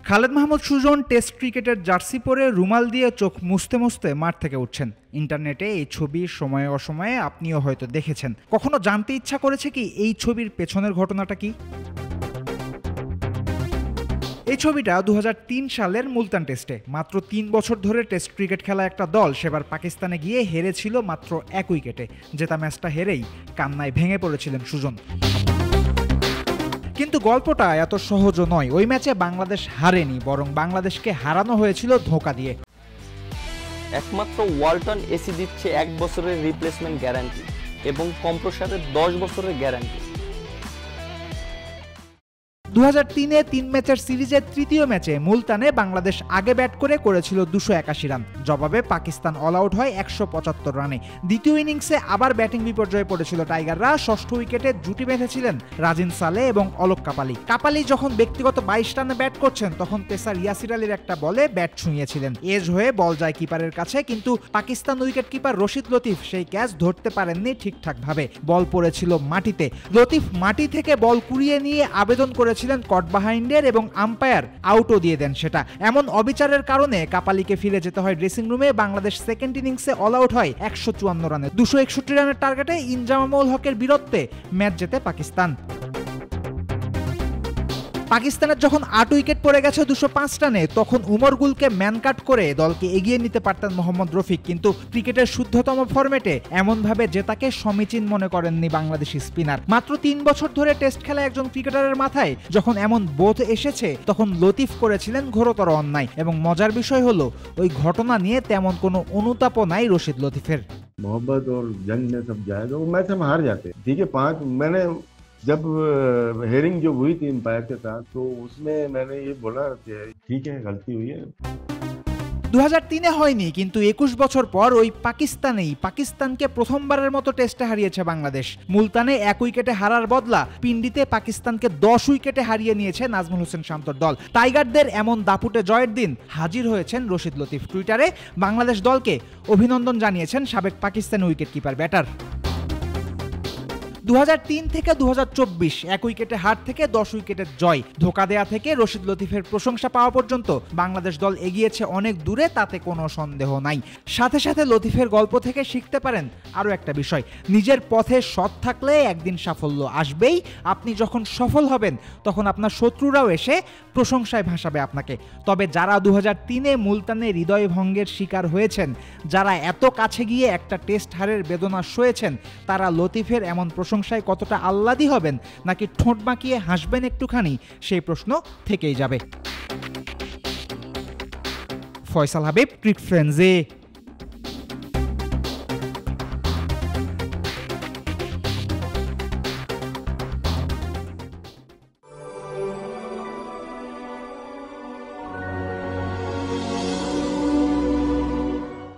Khaled Mahmud Sujan test ক্রিকেটের jersey পরে রুমাল দিয়ে চোখ মুছতে মুছতে মাঠ থেকে উঠছেন। ইন্টারনেটে এই ছবি সময়ে অসময়ে আপনিও হয়তো দেখেছেন। কখনো জানতে ইচ্ছা করেছে কি এই ছবির পেছনের ঘটনাটা কি? এই ছবিটা 2003 সালের মুলতান টেস্টে। মাত্র 3 বছর ধরে টেস্ট ক্রিকেট খেলা একটা দল সেবার পাকিস্তানে গিয়ে হেরেছিল মাত্র 1 উইকেটে। জেতা ম্যাচটা হেরেই কান্নায় ভেঙে পড়েছিলেন সুজন। কিন্তু গল্পটা এত সহজও নয়। ওই ম্যাচে বাংলাদেশ হারেনি, বরং বাংলাদেশকে হারানো হয়েছিল ধোঁকা দিয়ে। একমাত্র ওয়ালটন এসি দিচ্ছে 1 বছরের রিপ্লেসমেন্ট গ্যারান্টি এবং কম্প্রেসারের 10 বছরের গ্যারান্টি। 2003-এ 3 ম্যাচের সিরিজের তৃতীয় ম্যাচে মুলতানে বাংলাদেশ আগে ব্যাট করেছিল 281 রান। জবাবে পাকিস্তান অল আউট হয় 175 রানে। দ্বিতীয় ইনিংসে আবার ব্যাটিং বিপর্যয়ে পড়েছিল টাইগাররা। ষষ্ঠ উইকেটে জুটি বেঁধেছিলেন রাজিন সালে এবং অলোক কাপালি। কাপালি যখন ব্যক্তিগত 22 রানে ব্যাট করছেন, তখন পেসার ইয়াসির আলীর একটা বলে ব্যাট ছুঁয়েছিলেন। এজ হয়ে বল যায় কিপারের কাছে, কিন্তু পাকিস্তান উইকেট কিপার রশিদ লতিফ সেই ক্যাচ ধরতে পারেননি ঠিকঠাকভাবে। বল পড়েছিল মাটিতে। লতিফ মাটি থেকে বল কুড়িয়ে নিয়ে আবেদন করেছিলেন কট বাহাইন্ডের এবং আম্পায়ার আউটও দিয়ে দেন সেটা। এমন অবিচারের কারণে কাপালিকে ফিরে যেতে হয় ড্রেসিং রুমে। বাংলাদেশ সেকেন্ড ইনিংসে অল আউট হয় 154 রানে। 261 রানের টার্গেটে ইনজামামুল হকের বীরত্বে ম্যাচ জেতে পাকিস্তান। পাকিস্তানের যখন 8 উইকেট পড়ে গেছে 205 রানে, তখন উমর গুলকে ম্যান কাট করে দলকে এগিয়ে নিতে পারতেন মোহাম্মদ রফিক। কিন্তু ক্রিকেটের শুদ্ধতম ফরম্যাটে এমনভাবে জেতাকে সমীচীন মনে করেননি বাংলাদেশি স্পিনার। মাত্র 3 বছর ধরে টেস্ট খেলা একজন ক্রিকেটারের মাথায় যখন এমন বোধ এসেছে, তখন লতিফ করেছিলেন ঘোরতর অন্যায়। এবং মজার বিষয় হলো, ওই ঘটনা নিয়ে তেমন কোনো অনুতাপও নাই রশিদ লতিফের। मोहब्बत और जंग में सब जाए तो मैच हम हार जाते। ठीक है, 5 मैंने जब हेयरिंग जो हुई थी एम्पायर के साथ, तो उसमें मैंने ये बोला कि ठीक है, गलती हुई है। 2003-এ হয়নি, কিন্তু 21 বছর পর ওই পাকিস্তানকে প্রথমবারের মতো টেস্টে হারিয়েছে বাংলাদেশ। মুলতানে 1 উইকেটে হারার বদলা পিন্ডিতে পাকিস্তানকে 10 উইকেটে হারিয়ে নিয়েছে নাজমুল হোসেন শান্তর দল। টাইগারদের এমন দাপুটে জয়ের দিন হাজির হয়েছেন রশিদ লতিফ। টুইটারে বাংলাদেশ দলকে অভিনন্দন জানিয়েছেন সাবেক পাকিস্তানি উইকেট কিপার ব্যাটার। 2003 থেকে 2024 1 উইকেটে হার থেকে 10 উইকেটের জয়। ধোকা দেয়া থেকে রশিদ লতিফের প্রশংসা পাওয়া পর্যন্ত বাংলাদেশ দল এগিয়েছে অনেক দূরে, তাতে কোনো সন্দেহ নাই। সাথে সাথে লতিফের গল্প থেকে শিখতে পারেন আরও একটা বিষয়, নিজের পথে সৎ থাকলে একদিন সাফল্য আসবেই। আপনি যখন সফল হবেন, তখন আপনার শত্রুরাও এসে প্রশংসায় ভাসাবে আপনাকে। তবে যারা 2003-এ মুলতানে হৃদয় ভঙ্গের শিকার হয়েছেন, যারা এত কাছে গিয়ে একটা টেস্ট হারের বেদনা সয়েছেন, তারা লতিফের এমন প্রশংসায় কতটা আহ্লাদী হবেন, নাকি ঠোঁট বাঁকিয়ে হাসবেন একটুখানি, সেই প্রশ্ন থেকেই যাবে। ফয়সাল হাবিব, ক্রিকেট ফ্রেন্ডসে।